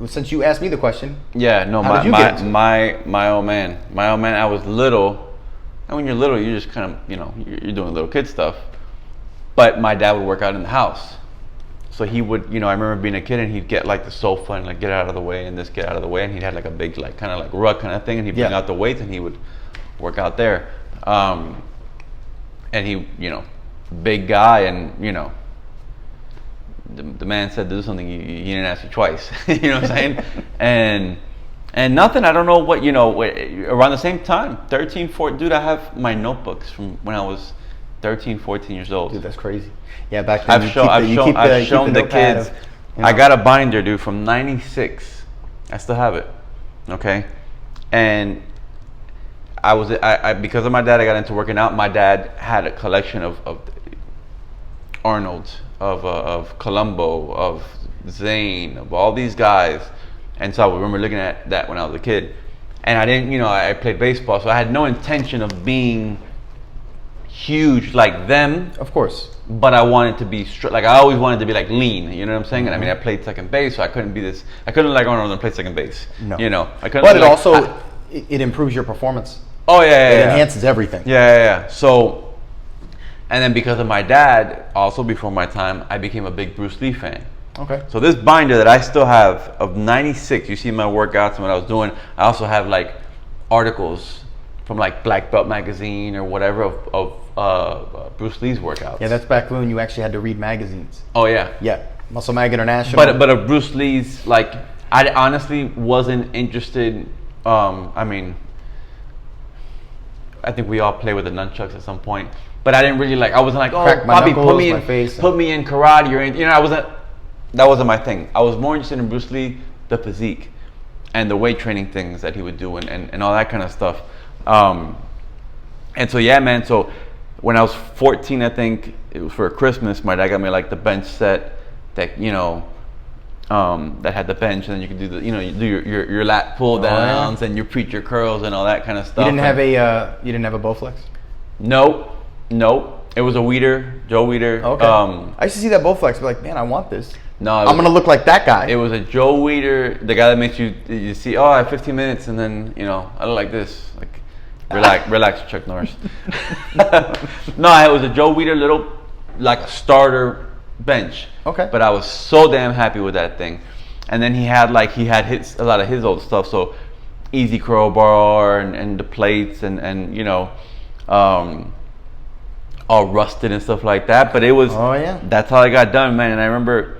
since you asked me the question. Yeah, no, how did you get into it? my old man. I was little, and when you're little, you just kind of, you're doing little kid stuff. But my dad would work out in the house, so he would, I remember being a kid, and he'd get like the sofa and like get out of the way, and this get out of the way, and he'd had like a big like kind of like rug kind of thing, and he'd bring out the weights, and he would work out there. And he, big guy, and the man said to do something, he didn't ask you twice. You know what I'm saying? And nothing, I don't know what, around the same time, 13, 14, dude, I have my notebooks from when I was 13, 14 years old. Dude, that's crazy. Yeah, back then I've shown the kids. I got a binder, dude, from 96. I still have it. Okay? And I because of my dad, I got into working out. My dad had a collection of Arnold, of Columbo, of Zane, of all these guys. And so I remember looking at that when I was a kid. And I didn't, I played baseball, so I had no intention of being huge like them. Of course. But I wanted to be like, I always wanted to be like lean, you know what I'm saying? And I mean, I played second base, so I couldn't like Arnold and play second base. No. I couldn't. But it improves your performance. Oh yeah. It enhances everything. Yeah. So, and then because of my dad, also before my time, I became a big Bruce Lee fan. Okay. So this binder that I still have of 96, you see my workouts and what I was doing. I also have like articles from like Black Belt magazine or whatever of Bruce Lee's workouts. Yeah, that's back when you actually had to read magazines. Oh yeah. Yeah, Muscle Mag International. But of Bruce Lee's, like, I honestly wasn't interested. I mean, I think we all play with the nunchucks at some point, but I didn't really like. I wasn't like, oh, Bobby, put me in karate or anything. I wasn't. That wasn't my thing. I was more interested in Bruce Lee, the physique, and the weight training things that he would do, and all that kind of stuff. And so yeah, man. So when I was 14, I think it was for Christmas, my dad got me like the bench set that that had the bench, and then you could do you do your lat pull downs and your preacher curls and all that kind of stuff. You didn't have a Bowflex? Nope. It was a Weeder, Joe Weeder. Okay. I used to see that Bowflex, be like, man, I want this. No, I'm gonna look like that guy. It was a Joe Weeder, the guy that makes you see, oh, I have 15 minutes, and then I look like this, like relax, Chuck Norris. No, it was a Joe Weeder little like starter bench. Okay. But I was so damn happy with that thing, and then he had a lot of his old stuff, so easy curl bar and the plates and all rusted and stuff like that. But it was that's how I got done, man. And I remember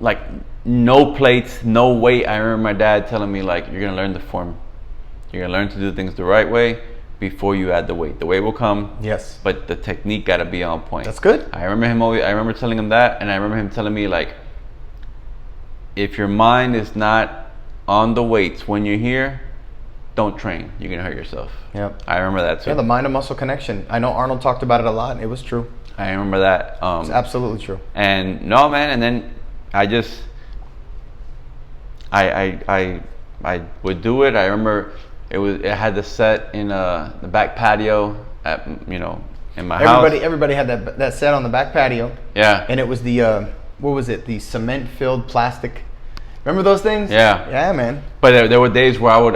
like no plates, no weight. I remember my dad telling me like, you're gonna learn the form, you're gonna learn to do things the right way before you add the weight. The weight will come, yes, but the technique got to be on point. That's good. I remember telling him that, and I remember him telling me like, if your mind is not on the weights when you're here, don't train. You're gonna hurt yourself. Yep. I remember that too. Yeah, the mind and muscle connection. I know Arnold talked about it a lot, and it was true. I remember that. It's absolutely true. And no, man. And then I would do it. I remember it had the set in the back patio at in my house. Everybody had that set on the back patio. Yeah. And it was the what was it? The cement filled plastic. Remember those things? Yeah. Yeah, man. But there were days where I would,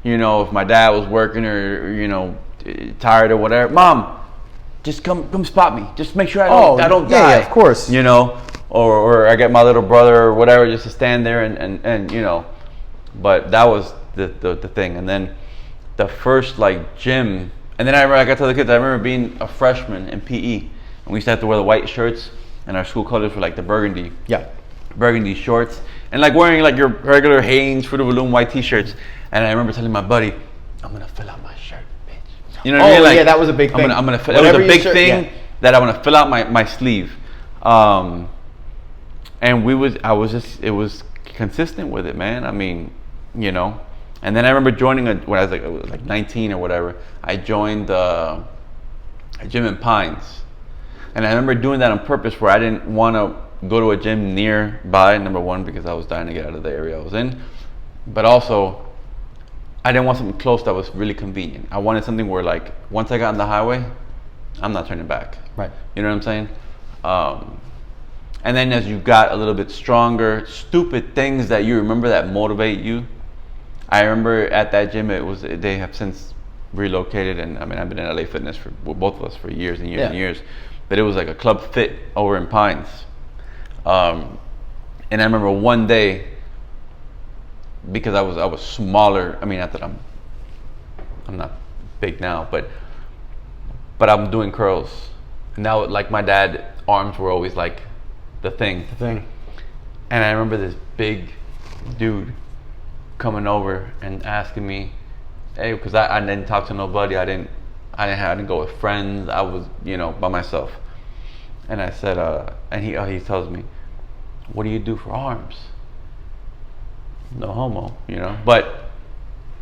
if my dad was working or tired or whatever, Mom, just come spot me. Just make sure I don't die. Yeah, of course. Or I get my little brother or whatever just to stand there and but that was the thing. And then the first like gym, and then I got to tell the kids, I remember being a freshman in PE, and we used to have to wear the white shirts, and our school colors were like the burgundy. Yeah. Burgundy shorts, and like wearing like your regular Hanes Fruit of the Loom white t-shirts. And I remember telling my buddy, I'm gonna fill out my shirt, bitch. You know what I mean? Like, yeah, that was a big thing. I'm gonna fill. It was a big thing that I want to fill out my sleeve. And it was consistent with it, man. I mean, And then I remember joining when I was like 19 or whatever. I joined a gym in Pines, and I remember doing that on purpose, where I didn't want to go to a gym nearby, number one, because I was dying to get out of the area I was in, but also I didn't want something close that was really convenient. I wanted something where like once I got on the highway, I'm not turning back. Right. You know what I'm saying? And then as you got a little bit stronger, stupid things that you remember that motivate you. I remember at that gym, they have since relocated, and I mean I've been in LA Fitness for both of us for years and years and years, but it was like a Club Fit over in Pines. And I remember one day, because I was smaller. I mean, not that I'm not big now, but I'm doing curls. And now, like my dad, arms were always like the thing. And I remember this big dude coming over and asking me, hey, because I didn't talk to nobody. I didn't go with friends. I was, by myself. And I said, and he tells me, what do you do for arms? No homo, But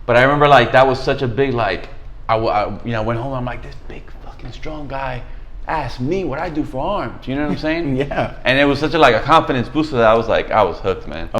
I remember like that was such a big like. I went home. I'm like, this big fucking strong guy asked me what I do for arms. You know what I'm saying? Yeah. And it was such a confidence booster that I was hooked, man.